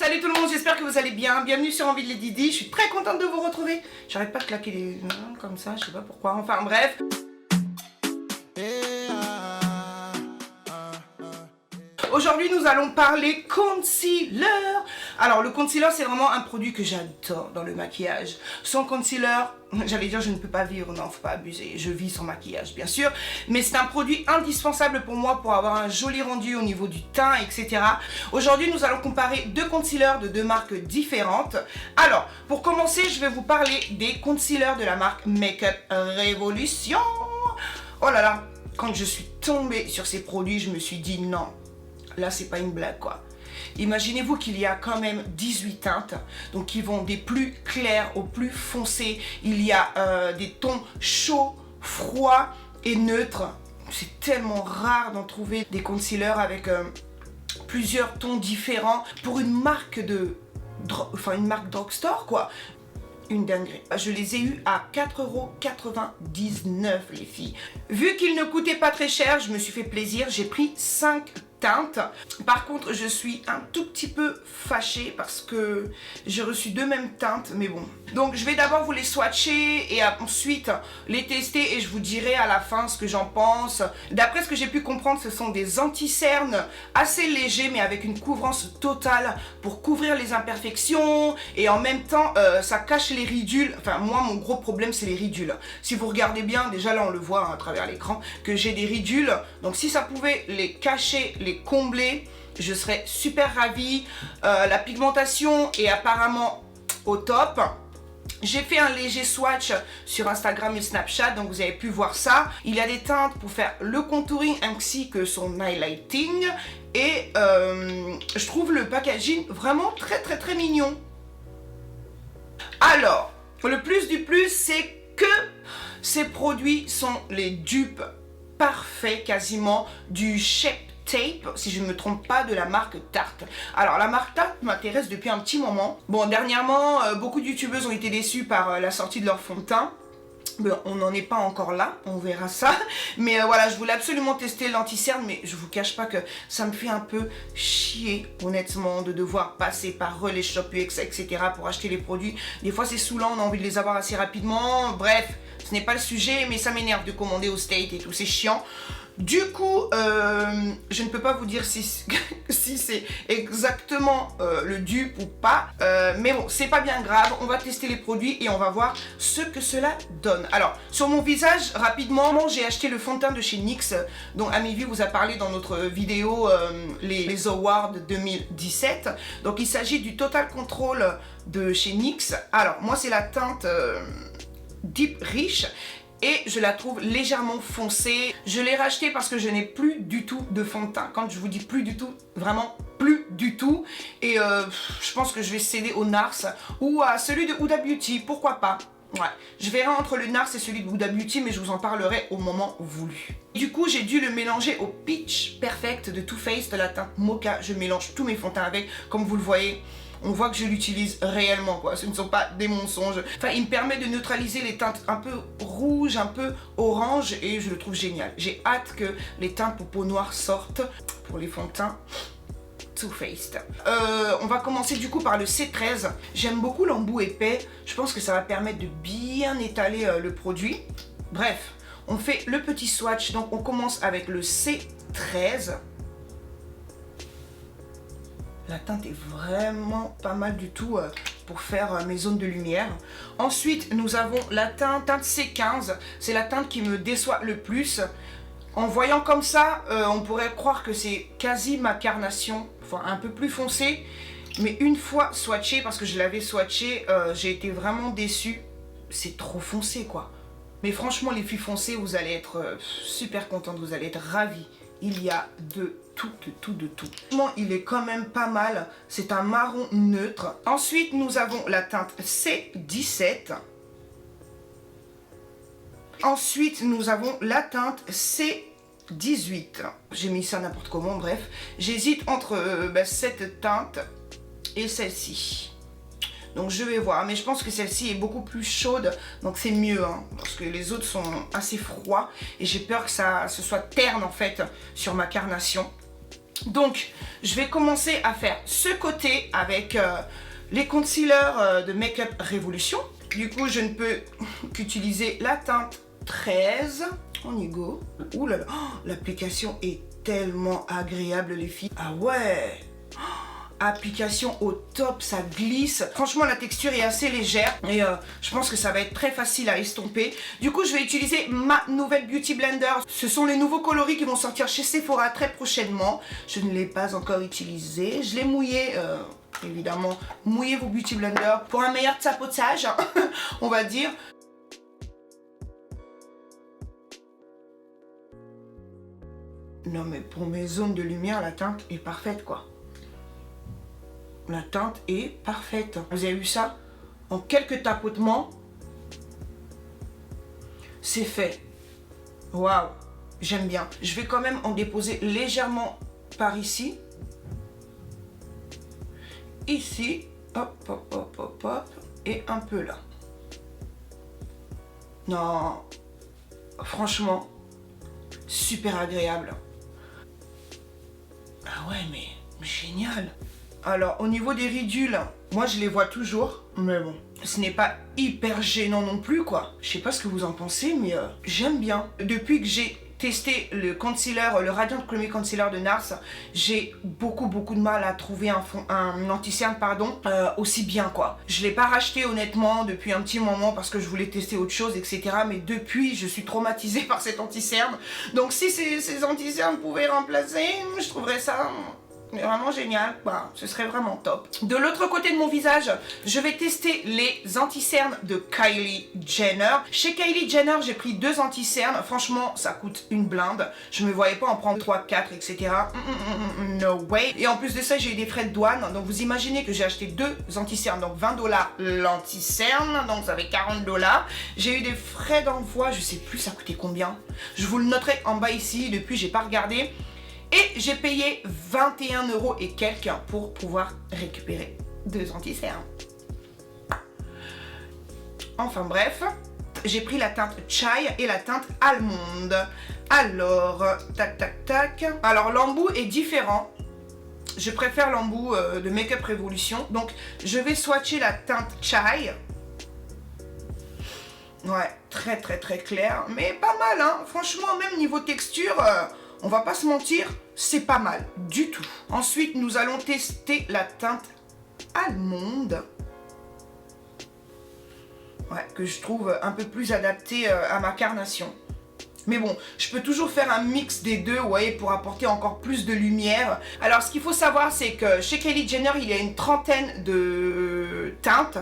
Salut tout le monde, j'espère que vous allez bien. Bienvenue sur Envie de les Didi. Je suis très contente de vous retrouver. J'arrête pas de claquer les mains comme ça, je sais pas pourquoi. Enfin bref. Aujourd'hui, nous allons parler concealer. Alors, le concealer, c'est vraiment un produit que j'adore dans le maquillage. Sans concealer, j'allais dire je ne peux pas vivre. Non, faut pas abuser. Je vis sans maquillage, bien sûr. Mais c'est un produit indispensable pour moi pour avoir un joli rendu au niveau du teint, etc. Aujourd'hui, nous allons comparer deux concealers de deux marques différentes. Alors, pour commencer, je vais vous parler des concealers de la marque Makeup Revolution. Oh là là, quand je suis tombée sur ces produits, je me suis dit non. Là, c'est pas une blague, quoi. Imaginez-vous qu'il y a quand même 18 teintes, donc qui vont des plus clairs aux plus foncés. Il y a des tons chauds, froids et neutres. C'est tellement rare d'en trouver des concealers avec plusieurs tons différents pour une marque une marque drugstore, quoi. Une dinguerie. Je les ai eus à 4,99 € les filles. Vu qu'ils ne coûtaient pas très cher, je me suis fait plaisir. J'ai pris 5 teintes. Par contre, je suis un tout petit peu fâchée parce que j'ai reçu deux mêmes teintes, mais bon. Donc, je vais d'abord vous les swatcher et ensuite les tester et je vous dirai à la fin ce que j'en pense. D'après ce que j'ai pu comprendre, ce sont des anti-cernes assez légers, mais avec une couvrance totale pour couvrir les imperfections et en même temps, ça cache les ridules. Enfin, moi, mon gros problème, c'est les ridules. Si vous regardez bien, déjà là, on le voit hein, à travers l'écran, que j'ai des ridules. Donc, si ça pouvait les cacher, les combler, je serais super ravie. La pigmentation est apparemment au top. J'ai fait un léger swatch sur Instagram et Snapchat, donc vous avez pu voir ça. Il y a des teintes pour faire le contouring ainsi que son highlighting. Et je trouve le packaging vraiment très mignon. Alors, le plus du plus, c'est que ces produits sont les dupes parfaits quasiment du Shape Tape, si je ne me trompe pas, de la marque Tarte. Alors la marque Tarte m'intéresse depuis un petit moment. Bon, dernièrement, beaucoup de youtubeuses ont été déçues par la sortie de leur fond de teint. Bon, on n'en est pas encore là, on verra ça. Mais voilà, je voulais absolument tester l'anti-cerne, mais je vous cache pas que ça me fait un peu chier, honnêtement, de devoir passer par les Shop UX, etc. pour acheter les produits. Des fois, c'est saoulant, on a envie de les avoir assez rapidement. Bref, ce n'est pas le sujet, mais ça m'énerve de commander au State et tout, c'est chiant. Du coup, je ne peux pas vous dire si c'est exactement le dupe ou pas. Mais bon, c'est pas bien grave. On va tester les produits et on va voir ce que cela donne. Alors, sur mon visage, rapidement, j'ai acheté le fond de teint de chez NYX, dont Amivi vous a parlé dans notre vidéo les Awards 2017. Donc, il s'agit du Total Control de chez NYX. Alors, moi, c'est la teinte Deep Rich. Et je la trouve légèrement foncée. Je l'ai rachetée parce que je n'ai plus du tout de fond de teint. Quand je vous dis plus du tout, vraiment plus du tout. Et je pense que je vais céder au NARS ou à celui de Huda Beauty, pourquoi pas. Ouais, je verrai entre le NARS et celui de Huda Beauty, mais je vous en parlerai au moment voulu. Du coup, j'ai dû le mélanger au Peach Perfect de Too Faced, de la teinte Mocha. Je mélange tous mes fonds de teint avec, comme vous le voyez. On voit que je l'utilise réellement, quoi. Ce ne sont pas des mensonges. Enfin, il me permet de neutraliser les teintes un peu rouges, un peu orange, et je le trouve génial. J'ai hâte que les teintes pour peau noire sortent pour les fonds de teint Too Faced. On va commencer du coup par le C13. J'aime beaucoup l'embout épais. Je pense que ça va permettre de bien étaler le produit. Bref, on fait le petit swatch. Donc, on commence avec le C13. La teinte est vraiment pas mal du tout pour faire mes zones de lumière. Ensuite, nous avons la teinte C15. C'est la teinte qui me déçoit le plus. En voyant comme ça, on pourrait croire que c'est quasi ma carnation. Enfin, un peu plus foncé. Mais une fois swatché, parce que je l'avais swatché, j'ai été vraiment déçue. C'est trop foncé, quoi. Mais franchement, les filles foncées, vous allez être super contentes. Vous allez être ravies. Il y a de tout. Il est quand même pas mal. C'est un marron neutre. Ensuite, nous avons la teinte C17. Ensuite, nous avons la teinte C18. J'ai mis ça n'importe comment, bref. J'hésite entre cette teinte et celle-ci. Donc je vais voir, mais je pense que celle-ci est beaucoup plus chaude, donc c'est mieux, hein, parce que les autres sont assez froids et j'ai peur que ce soit terne en fait sur ma carnation. Donc, je vais commencer à faire ce côté avec les concealers de Make Up Revolution. Du coup, je ne peux qu'utiliser la teinte 13. On y go. Ouh là là, oh, l'application est tellement agréable, les filles. Ah ouais. Application au top, ça glisse. Franchement, la texture est assez légère et je pense que ça va être très facile à estomper. Du coup, je vais utiliser ma nouvelle Beauty Blender. Ce sont les nouveaux coloris qui vont sortir chez Sephora très prochainement. Je ne l'ai pas encore utilisé. Je l'ai mouillé, évidemment. Mouillez vos Beauty Blender pour un meilleur tapotage, on va dire. Non mais pour mes zones de lumière, la teinte est parfaite quoi. La teinte est parfaite. Vous avez vu ça? En quelques tapotements, c'est fait. Waouh, j'aime bien. Je vais quand même en déposer légèrement par ici. Ici, hop, hop, hop, hop, hop, et un peu là. Non, franchement, super agréable. Ah ouais, mais génial. Alors, au niveau des ridules, moi je les vois toujours, mais bon, ce n'est pas hyper gênant non plus, quoi. Je sais pas ce que vous en pensez, mais j'aime bien. Depuis que j'ai testé le concealer, le Radiant Creamy Concealer de NARS, j'ai beaucoup de mal à trouver un anti-cerne, pardon, aussi bien, quoi. Je l'ai pas racheté, honnêtement, depuis un petit moment, parce que je voulais tester autre chose, etc. Mais depuis, je suis traumatisée par cet anti-cerne. Donc si ces anti-cernes pouvaient remplacer, je trouverais ça... mais vraiment génial, bah, ce serait vraiment top. De l'autre côté de mon visage, je vais tester les anti-cernes de Kylie Jenner. Chez Kylie Jenner, j'ai pris 2 anti-cernes. Franchement, ça coûte une blinde. Je me voyais pas en prendre 3, 4, etc. No way. Et en plus de ça, j'ai eu des frais de douane. Donc vous imaginez que j'ai acheté 2 anti-cernes, donc 20 $ l'anti-cerne, donc ça fait 40 $. J'ai eu des frais d'envoi, je sais plus ça coûtait combien. Je vous le noterai en bas ici, depuis j'ai pas regardé. Et j'ai payé 21 € et quelques pour pouvoir récupérer 2 anti-cernes. Enfin bref, j'ai pris la teinte Chai et la teinte Almond. Alors, tac tac tac. Alors l'embout est différent. Je préfère l'embout de Make Up Revolution. Donc je vais swatcher la teinte Chai. Ouais, très clair. Mais pas mal, hein. Franchement, même niveau texture... on va pas se mentir, c'est pas mal du tout. Ensuite, nous allons tester la teinte Almond. Ouais, que je trouve un peu plus adaptée à ma carnation. Mais bon, je peux toujours faire un mix des deux, vous voyez, pour apporter encore plus de lumière. Alors, ce qu'il faut savoir, c'est que chez Kylie Jenner, il y a une trentaine de teintes.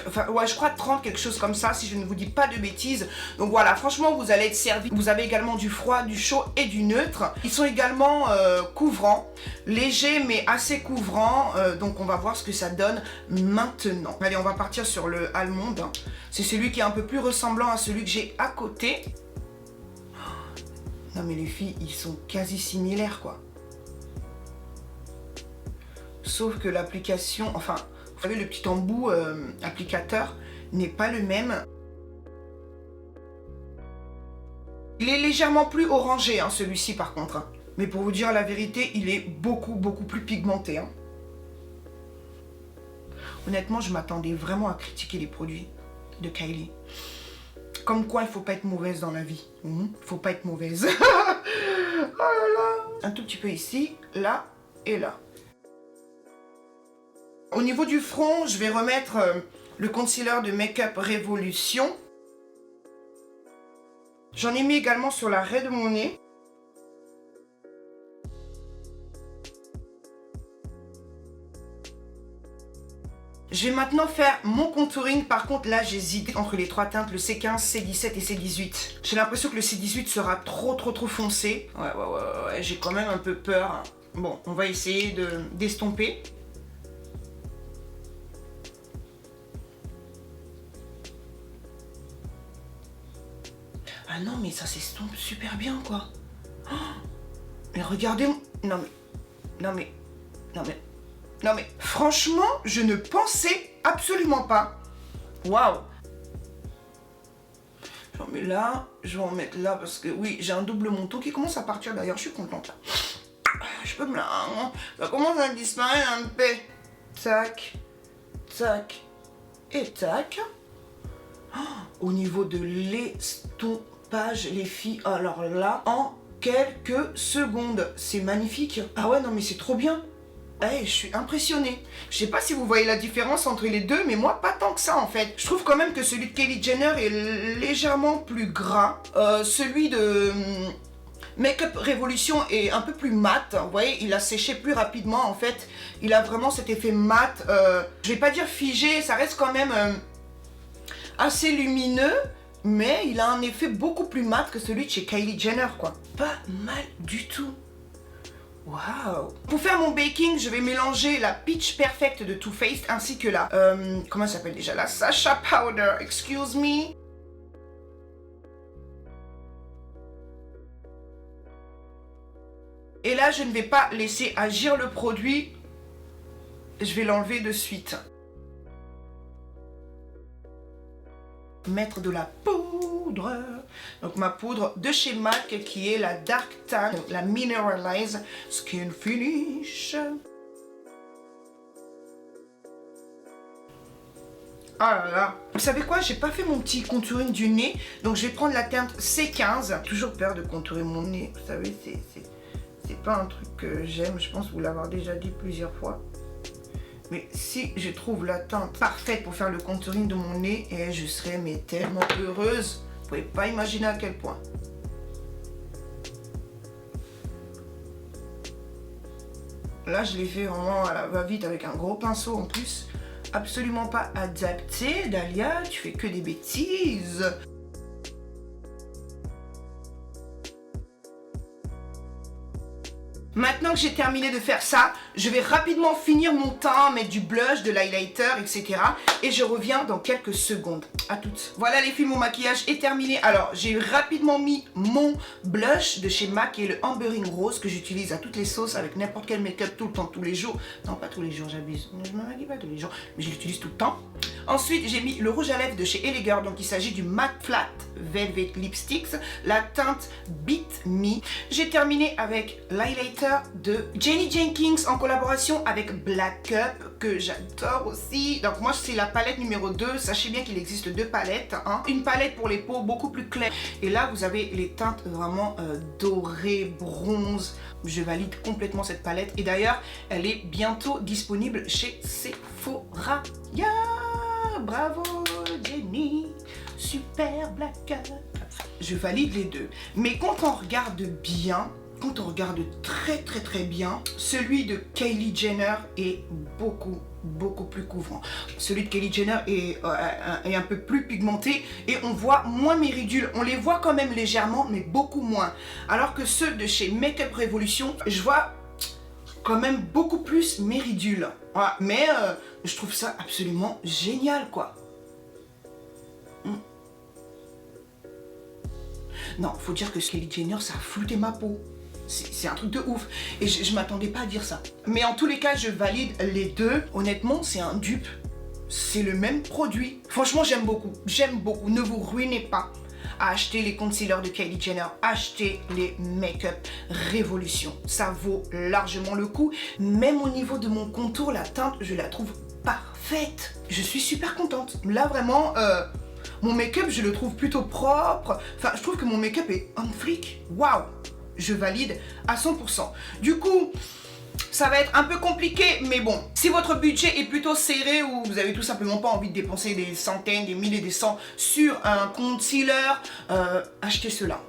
Enfin, ouais, je crois 30, quelque chose comme ça, si je ne vous dis pas de bêtises. Donc voilà, franchement, vous allez être servi. Vous avez également du froid, du chaud et du neutre. Ils sont également couvrants, légers mais assez couvrants. Donc on va voir ce que ça donne maintenant. Allez, on va partir sur le Almond. C'est celui qui est un peu plus ressemblant à celui que j'ai à côté. Non mais les filles, ils sont quasi similaires, quoi. Sauf que l'application, enfin... vous savez, le petit embout applicateur n'est pas le même. Il est légèrement plus orangé, hein, celui-ci par contre. Mais pour vous dire la vérité, il est beaucoup plus pigmenté. Hein. Honnêtement, je m'attendais vraiment à critiquer les produits de Kylie. Comme quoi, il ne faut pas être mauvaise dans la vie. Il ne faut pas être mauvaise. Oh là là. Un tout petit peu ici, là et là. Au niveau du front, je vais remettre le concealer de Make Up Revolution. J'en ai mis également sur la raie de mon nez. Je vais maintenant faire mon contouring. Par contre, là, j'hésite entre les 3 teintes, le C15, C17 et C18. J'ai l'impression que le C18 sera trop foncé. Ouais, j'ai quand même un peu peur. Bon, on va essayer d'estomper. Ah non, mais ça s'estompe super bien, quoi. Oh, mais regardez... Non mais... Franchement, je ne pensais absolument pas. Waouh. J'en mets là, je vais en mettre là parce que... oui, j'ai un double manteau qui commence à partir d'ailleurs. Je suis contente là. Je cheveux blancs. Ça commence à disparaître un peu. Tac, tac et tac. Oh, au niveau de l'estompage, les filles, alors là, en quelques secondes, c'est magnifique. Ah ouais, non mais c'est trop bien. Hey, je suis impressionnée. Je sais pas si vous voyez la différence entre les deux, mais moi, pas tant que ça en fait. Je trouve quand même que celui de Kylie Jenner est légèrement plus gras. Celui de Makeup Revolution est un peu plus mat. Vous voyez, il a séché plus rapidement en fait. Il a vraiment cet effet mat. Je vais pas dire figé, ça reste quand même assez lumineux. Mais il a un effet beaucoup plus mat que celui de chez Kylie Jenner, quoi. Pas mal du tout. Waouh! Pour faire mon baking, je vais mélanger la Peach Perfect de Too Faced ainsi que la... comment ça s'appelle déjà? La Sacha Powder, excuse me. Et là, je ne vais pas laisser agir le produit. Je vais l'enlever de suite. Mettre de la poudre. Donc ma poudre de chez MAC qui est la Dark Tan, la Mineralize Skin Finish. Ah là là. Vous savez quoi, j'ai pas fait mon petit contouring du nez, donc je vais prendre la teinte C15. Toujours peur de contourer mon nez, vous savez, c'est pas un truc que j'aime, je pense vous l'avoir déjà dit plusieurs fois. Mais si je trouve la teinte parfaite pour faire le contouring de mon nez, et je serais mais tellement heureuse. Vous pouvez pas imaginer à quel point. Là, je l'ai fait vraiment à la va-vite avec un gros pinceau en plus. Absolument pas adapté. Dahlia, tu fais que des bêtises. Maintenant que j'ai terminé de faire ça, je vais rapidement finir mon teint, mettre du blush, de l'highlighter, etc. Et je reviens dans quelques secondes. À toutes. Voilà les filles, mon maquillage est terminé. Alors, j'ai rapidement mis mon blush de chez MAC qui est le Ambering Rose que j'utilise à toutes les sauces avec n'importe quel make-up tout le temps, tous les jours. Non, pas tous les jours, j'abuse. Je me maquille pas tous les jours, mais je l'utilise tout le temps. Ensuite, j'ai mis le rouge à lèvres de chez Elegir. Donc, il s'agit du Matte Flat Velvet Lipsticks, la teinte Beat Me. J'ai terminé avec l'highlighter de Jenny Jenkins en collaboration avec Black Up que j'adore aussi. Donc moi c'est la palette numéro 2. Sachez bien qu'il existe deux palettes, hein. Une palette pour les peaux beaucoup plus claires et là vous avez les teintes vraiment dorées, bronze. Je valide complètement cette palette et d'ailleurs elle est bientôt disponible chez Sephora. Yeah, bravo Jenny, super Black Up. Je valide les deux. Mais quand on regarde bien, quand on regarde très bien, celui de Kylie Jenner est beaucoup plus couvrant. Celui de Kylie Jenner est un peu plus pigmenté et on voit moins mes ridules. On les voit quand même légèrement, mais beaucoup moins. Alors que ceux de chez Makeup Revolution, je vois quand même beaucoup plus mes ridules. Voilà. Mais je trouve ça absolument génial, quoi. Non, faut dire que Kylie Jenner, ça a flouté ma peau. C'est un truc de ouf. Et je m'attendais pas à dire ça. Mais en tous les cas, je valide les deux. Honnêtement, c'est un dupe. C'est le même produit. Franchement, j'aime beaucoup. J'aime beaucoup. Ne vous ruinez pas à acheter les concealers de Kylie Jenner. Achetez les Makeup Revolution. Ça vaut largement le coup. Même au niveau de mon contour, la teinte, je la trouve parfaite. Je suis super contente. Là, vraiment... mon make-up, je le trouve plutôt propre. Enfin, je trouve que mon make-up est on flic. Waouh! Je valide à 100%. Du coup, ça va être un peu compliqué, mais bon. Si votre budget est plutôt serré ou vous avez tout simplement pas envie de dépenser des centaines, des milliers, des cents sur un concealer, achetez cela.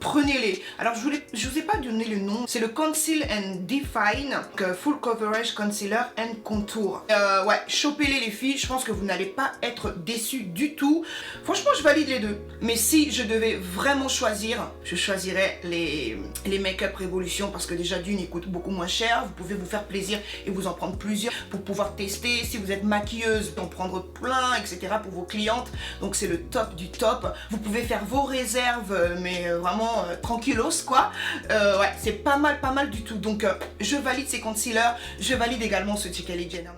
Prenez-les. Alors, je vous ai pas donné le nom. C'est le Conceal and Define Full Coverage Concealer and Contour. Ouais, chopez-les les filles. Je pense que vous n'allez pas être déçus du tout. Franchement, je valide les deux. Mais si je devais vraiment choisir, je choisirais les Makeup Revolution parce que déjà d'une, ils coûtent beaucoup moins cher. Vous pouvez vous faire plaisir et vous en prendre plusieurs pour pouvoir tester. Si vous êtes maquilleuse, en prendre plein, etc. pour vos clientes. Donc, c'est le top du top. Vous pouvez faire vos réserves, mais vraiment tranquillos quoi. Ouais, c'est pas mal du tout. Donc je valide ces concealers, je valide également ce de Kylie Jenner.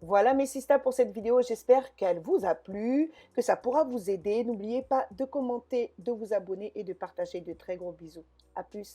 Voilà mes sisters pour cette vidéo, j'espère qu'elle vous a plu, que ça pourra vous aider. N'oubliez pas de commenter, de vous abonner et de partager. De très gros bisous. À plus.